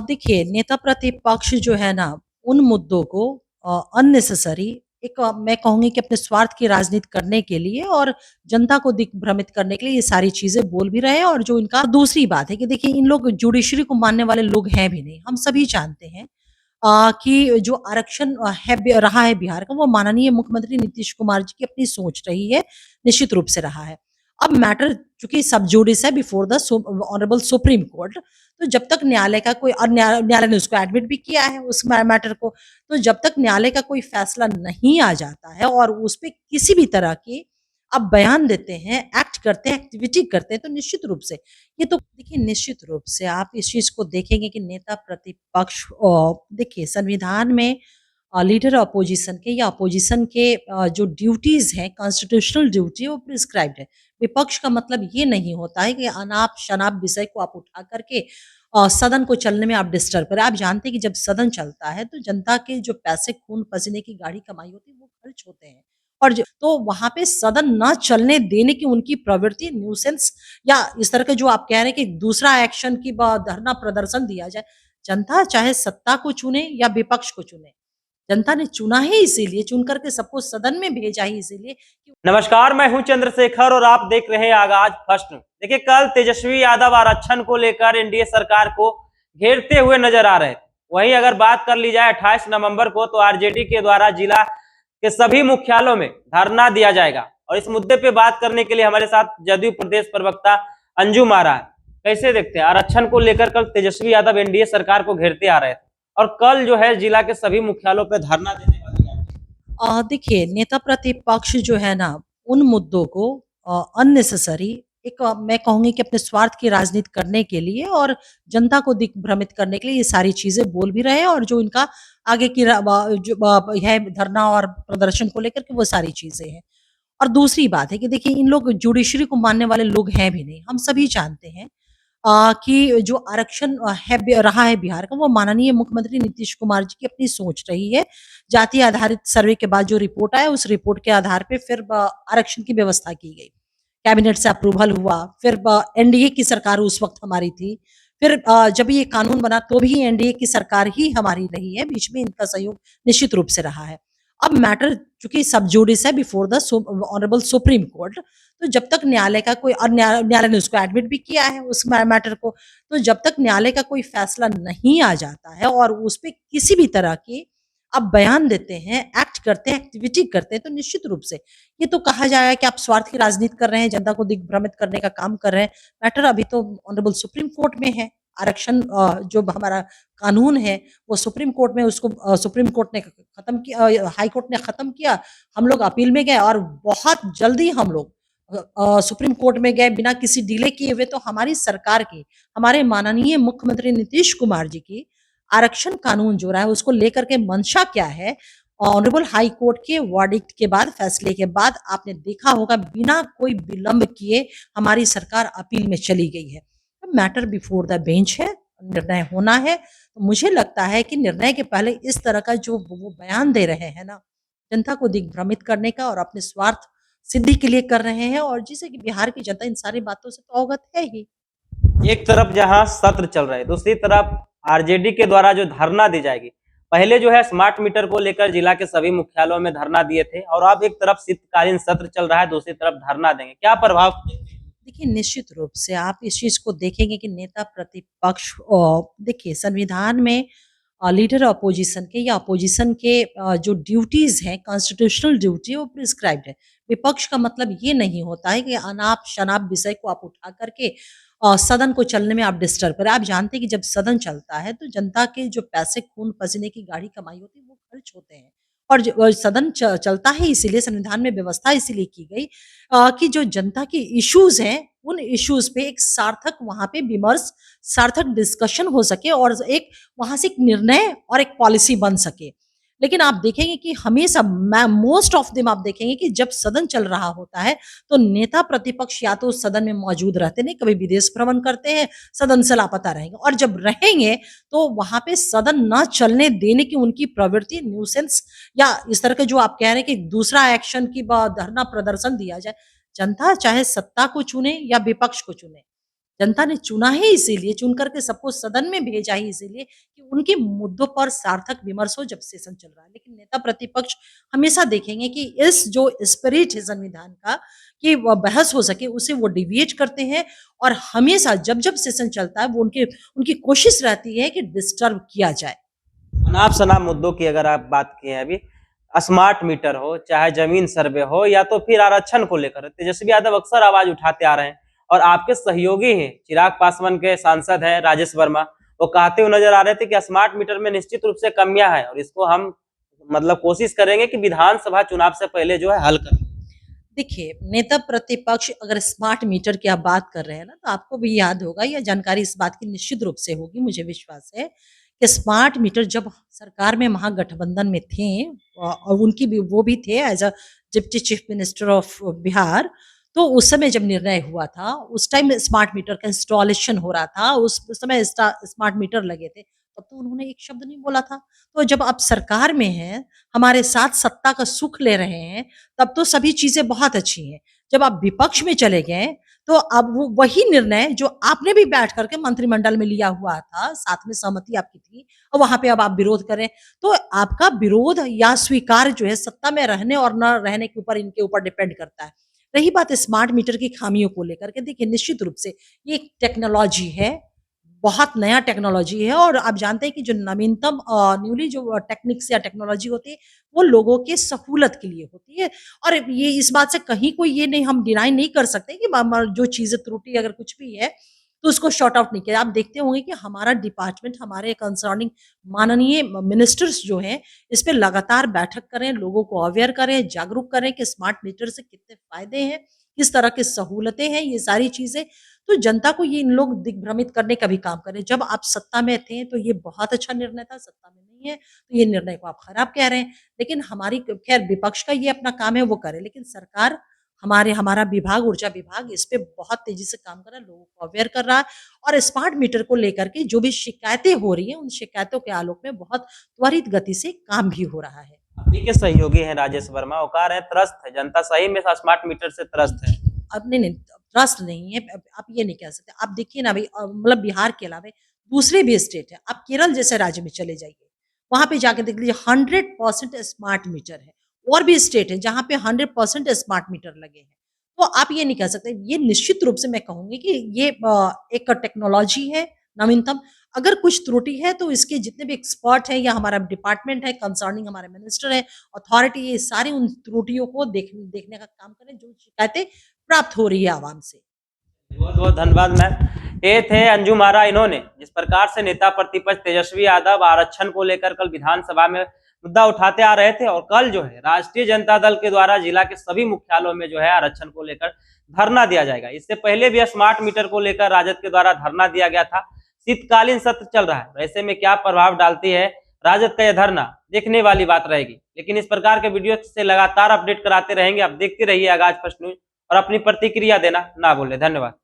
देखिए नेता प्रतिपक्ष जो है ना, उन मुद्दों को अननेसेसरी मैं कहूँगी कि अपने स्वार्थ की राजनीति करने के लिए और जनता को दिग्भ्रमित करने के लिए ये सारी चीज़ें बोल भी रहे हैं और जो इनका दूसरी बात है कि देखिए इन लोग जुडिशरी को मानने वाले लोग हैं भी नहीं। हम सभी जानते हैं कि जो आरक्षण रहा है बिहार का वो माननीय मुख्यमंत्री नीतीश कुमार जी की अपनी सोच रही है, निश्चित रूप से रहा है। अब मैटर चूँकि सब जुडिस है before the honourable supreme court, तो जब तक न्यायालय का कोई और न्यायालय ने उसको एडमिट भी किया है उस मैटर को, तो जब तक न्यायालय का कोई फैसला नहीं आ जाता है और उस पे किसी भी तरह की आप बयान देते हैं, एक्ट करते हैं, एक्टिविटी करते हैं, तो निश्चित रूप से ये तो देखिए निश्चित रूप से आप इस चीज़ को देखेंगे कि नेता प्रतिपक्ष देखिए संविधान में लीडर अपोजिशन के या अपोजिशन के जो ड्यूटीज़ हैं, कॉन्स्टिट्यूशनल ड्यूटी वो प्रिस्क्राइब्ड है। विपक्ष का मतलब ये नहीं होता है कि अनाप-शनाप विषय को आप उठा कर के सदन को चलने में आप डिस्टर्ब करें। आप जानते हैं कि जब सदन चलता है तो जनता के जो पैसे खून-पसीने की गाढ़ी कमाई होती है वो खर्च होते हैं। और तो वहाँ पे सदन ना चलने देने की उनकी प्रवृत्ति न्यूसेंस या इस तरह का जो आप कह रहे हैं कि दूसरा एक्शन की धरना प्रदर्शन दिया जाए। जनता चाहे सत्ता को चुने या विपक्ष को चुने। जनता ने चुना ही इसीलिए, चुन कर के सबको सदन में भेजा ही इसीलिए कि नमस्कार, मैं हूं चंद्रशेखर और आप देख रहे हैं आगाज फर्स्ट। देखिए, कल तेजस्वी यादव आरक्षण को लेकर एनडीए सरकार को घेरते हुए नजर आ रहे थे। वहीं अगर बात कर ली जाए 28 नवंबर को, तो आरजेडी के द्वारा जिला के सभी मुख्यालयों में धरना दिया जाएगा। और इस मुद्दे पे बात करने के लिए हमारे साथ जदयू प्रदेश प्रवक्ता अंजू मारा है। कैसे देखते हैं आरक्षण को लेकर कल तेजस्वी यादव एनडीए सरकार को घेरते आ रहे थे और कल जो है जिला के सभी मुख्यालयों पे धरना देने वाले हैं। देखिए नेता प्रतिपक्ष जो है ना, उन मुद्दों को अननेसेसरी मैं कहूँगी कि अपने स्वार्थ की राजनीति करने के लिए और जनता को दिग्भ्रमित करने के लिए ये सारी चीज़ें बोल भी रहे हैं और जो इनका आगे की है धरना और प्रदर्शन को लेकर के वो सारी चीज़ें हैं। और दूसरी बात है कि देखिए इन लोग जुडिशरी को मानने वाले लोग हैं भी नहीं। हम सभी जानते हैं कि जो आरक्षण रहा है बिहार का वो माननीय मुख्यमंत्री नीतीश कुमार जी की अपनी सोच रही है। जाति आधारित सर्वे के बाद जो रिपोर्ट आया उस रिपोर्ट के आधार पे फिर आरक्षण की व्यवस्था की गई। कैबिनेट से अप्रूवल हुआ, फिर एनडीए की सरकार उस वक़्त हमारी थी। फिर जब ये कानून बना तो भी एनडीए की सरकार ही हमारी रही है, बीच में इनका सहयोग निश्चित रूप से रहा है। अब मैटर चूँकि सब जुडिस है before the honourable supreme court, तो जब तक न्यायालय का कोई और न्यायालय ने उसको एडमिट भी किया है उस मैटर को, तो जब तक न्यायालय का कोई फैसला नहीं आ जाता है और उस पे किसी भी तरह की आप बयान देते हैं, एक्ट करते हैं, एक्टिविटी करते हैं, तो निश्चित रूप से ये तो कहा जाएगा कि आप स्वार्थ की राजनीति कर रहे हैं, जनता को दिग्भ्रमित करने का काम कर रहे हैं। मैटर अभी तो ऑनरेबल सुप्रीम कोर्ट में है। आरक्षण जो हमारा कानून है, वो सुप्रीम कोर्ट में उसको सुप्रीम कोर्ट ने खत्म किया, हाई कोर्ट ने खत्म किया। हम लोग अपील में गए और बहुत जल्दी हम लोग सुप्रीम कोर्ट में गए बिना किसी डिले किए हुए। तो हमारी सरकार की, हमारे माननीय मुख्यमंत्री नीतीश कुमार जी की आरक्षण कानून जो रहा है उसको लेकर के मंशा क्या है, ऑनरेबल हाई कोर्ट के वर्डिक्ट के बाद, फैसले के बाद आपने देखा होगा बिना कोई विलंब किए हमारी सरकार अपील में चली गई है। तो मैटर बिफोर द बेंच है, निर्णय होना है। तो मुझे लगता है कि निर्णय के पहले इस तरह का जो वो बयान दे रहे हैं ना, जनता को दिग्भ्रमित करने का और अपने स्वार्थ सिद्धि के लिए कर रहे हैं और जिससे कि बिहार की जनता इन सारी बातों से तो अवगत है ही। एक तरफ जहां सत्र चल रहे हैं, दूसरी तरफ आरजेडी के द्वारा जो धरना दी जाएगी। पहले जो है स्मार्ट मीटर को लेकर जिला के सभी मुख्यालयों में धरना दिए थे और अब एक तरफ शीतकालीन सत्र चल रहा है, दूसरी तरफ धरना देंगे। क्या प्रभाव देखते हैं? देखिए निश्चित रूप से आप इस चीज़ को देखेंगे कि नेता प्रतिपक्ष देखिए संविधान में लीडर अपोजिशन के या अपोजिशन के जो ड्यूटीज़ हैं, कॉन्स्टिट्यूशनल ड्यूटी वो प्रिस्क्राइब्ड है। विपक्ष का मतलब ये नहीं होता है कि अनाप-शनाप विषय को आप उठा कर के सदन को चलने में आप डिस्टर्ब करें। आप जानते हैं कि जब सदन चलता है तो जनता के जो पैसे खून-पसीने की गाढ़ी कमाई होती है वो खर्च होते हैं। और सदन चलता है इसीलिए, संविधान में व्यवस्था इसीलिए की गई कि जो जनता के इश्यूज़ हैं, उन इश्यूज़ पे एक सार्थक वहाँ पे विमर्श, सार्थक डिस्कशन हो सके और एक वहाँ से एक निर्णय और एक पॉलिसी बन सके। लेकिन आप देखेंगे कि हमेशा मोस्ट ऑफ देम आप देखेंगे कि जब सदन चल रहा होता है, तो नेता प्रतिपक्ष या तो सदन में मौजूद रहते नहीं, कभी विदेश भ्रमण करते हैं, सदन से लापता रहेंगे और जब रहेंगे, तो वहाँ पे सदन ना चलने देने की उनकी प्रवृत्ति न्यूसेंस या इस तरह के जो आप कह रहे हैं कि दूसरा एक्शन की धरना प्रदर्शन दिया जाए। जनता चाहे सत्ता को चुने या विपक्ष को चुने। जनता ने चुना है इसीलिए, चुन करके सबको सदन में भेजा ही इसीलिए कि उनके मुद्दों पर सार्थक विमर्श हो जब सेशन चल रहा है। लेकिन नेता प्रतिपक्ष हमेशा देखेंगे कि इस जो स्पिरिट है संविधान का कि वो बहस हो सके उसे वो डिविएट करते हैं और हमेशा जब-जब सेशन चलता है वो उनकी कोशिश रहती है कि डिस्टर्ब किया जाए। अनाप-शनाप मुद्दों की अगर आप बात किए हैं अभी, स्मार्ट मीटर हो, चाहे जमीन सर्वे हो या तो फिर आरक्षण को लेकर तेजस्वी यादव अक्सर आवाज उठाते आ रहे हैं और आपके सहयोगी हैं, चिराग पासवान के सांसद हैं राजेश वर्मा, वो कहते हुए नजर आ रहे थे कि स्मार्ट मीटर में निश्चित रूप से कमियां हैं और इसको हम मतलब कोशिश करेंगे कि विधानसभा चुनाव से पहले जो है हल कर। देखिए, नेता प्रतिपक्ष अगर स्मार्ट मीटर की आप बात कर रहे हैं ना, तो आपको भी याद होगा या जानकारी इस बात की निश्चित रूप से होगी, मुझे विश्वास है कि स्मार्ट मीटर जब सरकार में महागठबंधन में थे और उनकी भी वो भी थे as a deputy chief minister of Bihar, तो उस समय जब निर्णय हुआ था, उस टाइम स्मार्ट मीटर का इंस्टॉलेशन हो रहा था, उस समय स्मार्ट मीटर लगे थे, तब तो उन्होंने एक शब्द नहीं बोला था। तो जब आप सरकार में हैं, हमारे साथ सत्ता का सुख ले रहे हैं, तब तो सभी चीज़ें बहुत अच्छी हैं। जब आप विपक्ष में चले गए, तो अब वो वही निर्णय जो आपने भी बैठ कर के मंत्रिमंडल में लिया हुआ था, साथ में सहमति आपकी थी और वहाँ पे अब आप विरोध करें, तो आपका विरोध या स्वीकार जो है सत्ता में रहने और न रहने के ऊपर इनके ऊपर डिपेंड करता है। रही बात स्मार्ट मीटर की खामियों को लेकर के, देखिए निश्चित रूप से ये एक टेक्नोलॉजी है, बहुत नया टेक्नोलॉजी है और आप जानते हैं कि जो नवीनतम न्यूली जो टेक्निक्स या टेक्नोलॉजी होती है, वो लोगों के सहूलत के लिए होती है और ये इस बात से कहीं कोई ये नहीं हम डिनाई नहीं कर सकते कि जो चीज़ें त्रुटि अगर कुछ भी है, तो उसको शॉर्ट आउट नहीं किया। आप देखते होंगे कि हमारा डिपार्टमेंट, हमारे कंसर्निंग माननीय मिनिस्टर्स जो हैं, इस पे लगातार बैठक करें, लोगों को अवेयर करें, जागरूक करें कि स्मार्ट मीटर से कितने फ़ायदे हैं, किस तरह की सहूलतें हैं, ये सारी चीज़ें तो जनता को ये इन लोग दिग्भ्रमित करने का भी काम कर रहे हैं। जब आप सत्ता में थे तो ये बहुत अच्छा निर्णय था, सत्ता में नहीं है, तो ये निर्णय को आप खराब कह रहे हैं। लेकिन हमारी खैर विपक्ष का ये अपना काम है वो करे, लेकिन सरकार हमारा विभाग, ऊर्जा विभाग इस पे बहुत तेज़ी से काम कर रहा है, लोगों को अवेयर कर रहा है और स्मार्ट मीटर को लेकर के जो भी शिकायतें हो रही हैं, उन शिकायतों के आलोक में बहुत त्वरित गति से काम भी हो रहा है। आप ही के सहयोगी हैं राजेश वर्मा, वो कह रहे हैं त्रस्त है जनता, सही में स्मार्ट मीटर से त्रस्त है। अब नहीं, ट्रस्ट नहीं है, अब आप ये नहीं कह सकते। आप देखिए ना भई मतलब बिहार के अलावा दूसरे भी स्टेट हैं। आप केरल जैसे राज्य में चले जाइए, वहाँ पे जाके देख लीजिए 100% स्मार्ट मीटर है। और भी स्टेट हैं जहाँ पे 100% स्मार्ट मीटर लगे हैं। तो आप ये नहीं कह सकते, ये निश्चित रूप से मैं कहूँगी कि ये एक टेक्नोलॉजी है नवीनतम। अगर कुछ त्रुटि है तो इसके जितने भी एक्सपर्ट हैं या हमारा डिपार्टमेंट है, कंसर्निंग हमारे मिनिस्टर हैं, अथॉरिटी ये सारी उन त्रुटियों को देखने का काम करें, जो शिकायतें प्राप्त हो रही है आवाम से। बहुत बहुत धन्यवाद मैम। ये थे अंजुम आरा, इन्होंने जिस प्रकार से नेता प्रतिपक्ष तेजस्वी यादव आरक्षण को लेकर कल विधानसभा में मुद्दा उठाते आ रहे थे और कल जो है राष्ट्रीय जनता दल के द्वारा जिला के सभी मुख्यालयों में जो है आरक्षण को लेकर धरना दिया जाएगा। इससे पहले भी स्मार्ट मीटर को लेकर राजद के द्वारा धरना दिया गया था। शीतकालीन सत्र चल रहा है, ऐसे में क्या प्रभाव डालती है राजद का यह धरना, देखने वाली बात रहेगी। लेकिन इस प्रकार के वीडियो से लगातार अपडेट कराते रहेंगे। आप देखते रहिए आगाज फर्स्ट न्यूज और अपनी प्रतिक्रिया देना ना भूलें। धन्यवाद।